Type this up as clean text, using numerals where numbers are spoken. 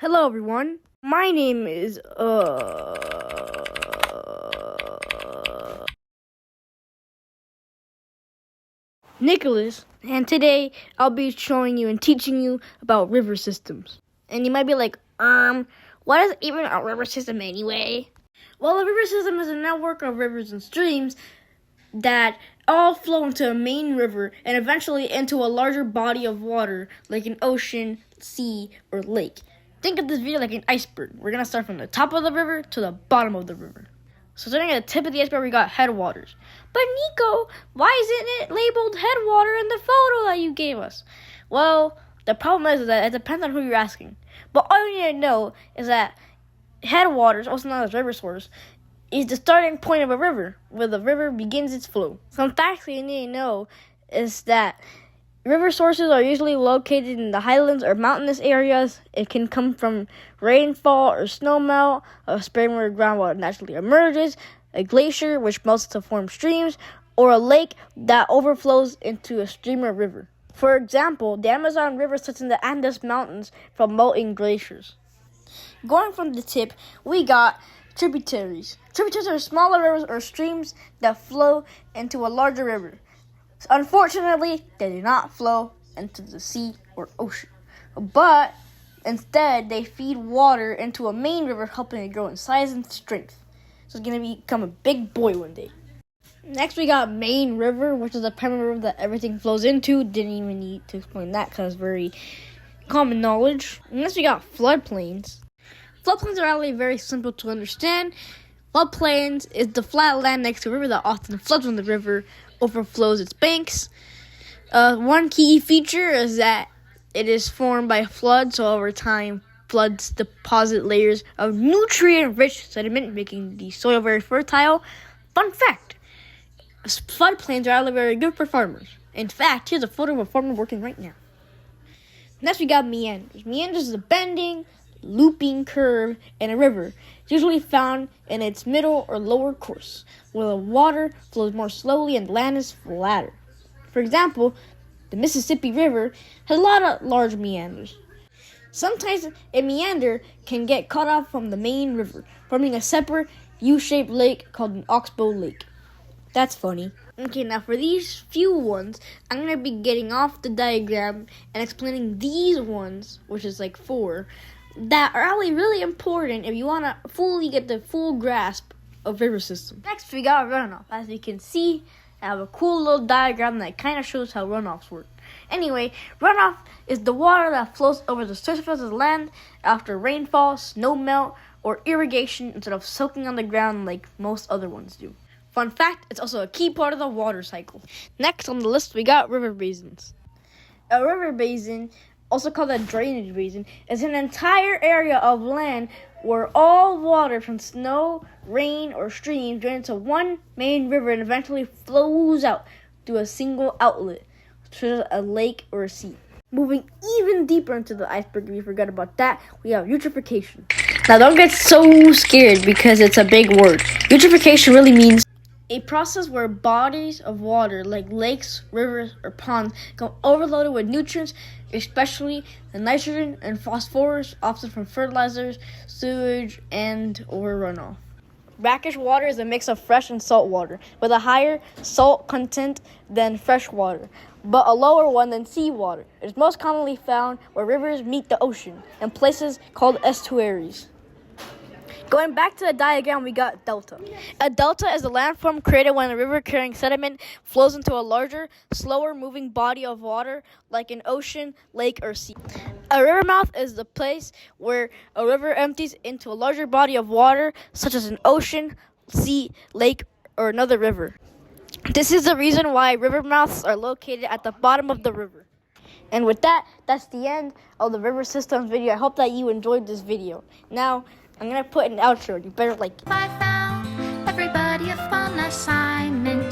Hello everyone. My name is Nicholas, and today I'll be showing you and teaching you about river systems. And you might be like, what is even a river system anyway? Well, a river system is a network of rivers and streams that all flow into a main river and eventually into a larger body of water like an ocean, sea, or lake. Think of this video like an iceberg. We're going to start from the top of the river to the bottom of the river. So starting at the tip of the iceberg, we got headwaters. But Nico, why isn't it labeled headwater in the photo that you gave us? Well, the problem is that it depends on who you're asking. But all you need to know is that headwaters, also known as river source, is the starting point of a river, where the river begins its flow. Some facts you need to know is that river sources are usually located in the highlands or mountainous areas. It can come from rainfall or snowmelt, a spring where groundwater naturally emerges, a glacier which melts to form streams, or a lake that overflows into a stream or river. For example, the Amazon River sits in the Andes Mountains from melting glaciers. Going from the tip, we got tributaries. Tributaries are smaller rivers or streams that flow into a larger river. Unfortunately, they do not flow into the sea or ocean, but instead they feed water into a main river, helping it grow in size and strength. So it's going to become a big boy one day. Next, we got main river, which is the primary river that everything flows into. Didn't even need to explain that because it's very common knowledge. Next, we got floodplains. Floodplains are actually very simple to understand. Floodplains is the flat land next to a river that often floods when the river overflows its banks. One key feature is that it is formed by flood, so over time, floods deposit layers of nutrient-rich sediment, making the soil very fertile. Fun fact, floodplains are actually very good for farmers. In fact, here's a photo of a farmer working right now. Next, we got meanders. Meanders is a bending, looping curve in a river, usually found in its middle or lower course, where the water flows more slowly and land is flatter. For example, the Mississippi River has a lot of large meanders. Sometimes a meander can get cut off from the main river, forming a separate U-shaped lake called an oxbow lake. That's funny. Okay, now for these few ones, I'm going to be getting off the diagram and explaining these ones, which is like 4, that are actually really important if you want to fully get the full grasp of river system. Next, we got runoff. As you can see, I have a cool little diagram that kind of shows how runoffs work. Anyway, runoff is the water that flows over the surface of the land after rainfall, snow melt, or irrigation instead of soaking on the ground like most other ones do. Fun fact, it's also a key part of the water cycle. Next on the list, we got river basins. A river basin, also called a drainage basin, is an entire area of land where all water from snow, rain, or streams drain into one main river and eventually flows out through a single outlet, such as a lake or a sea. Moving even deeper into the iceberg, if you forgot about that, we have eutrophication. Now don't get so scared because it's a big word. Eutrophication really means a process where bodies of water like lakes, rivers, or ponds become overloaded with nutrients, especially the nitrogen and phosphorus, often from fertilizers, sewage, and or runoff. Brackish water is a mix of fresh and salt water, with a higher salt content than fresh water, but a lower one than seawater. It is most commonly found where rivers meet the ocean, in places called estuaries. Going back to the diagram, we got delta. A delta is a landform created when a river carrying sediment flows into a larger, slower-moving body of water, like an ocean, lake, or sea. A river mouth is the place where a river empties into a larger body of water, such as an ocean, sea, lake, or another river. This is the reason why river mouths are located at the bottom of the river. And with that, that's the end of the river systems video. I hope that you enjoyed this video. Now, I'm going to put an outro. You better like it. I found everybody a fun assignment.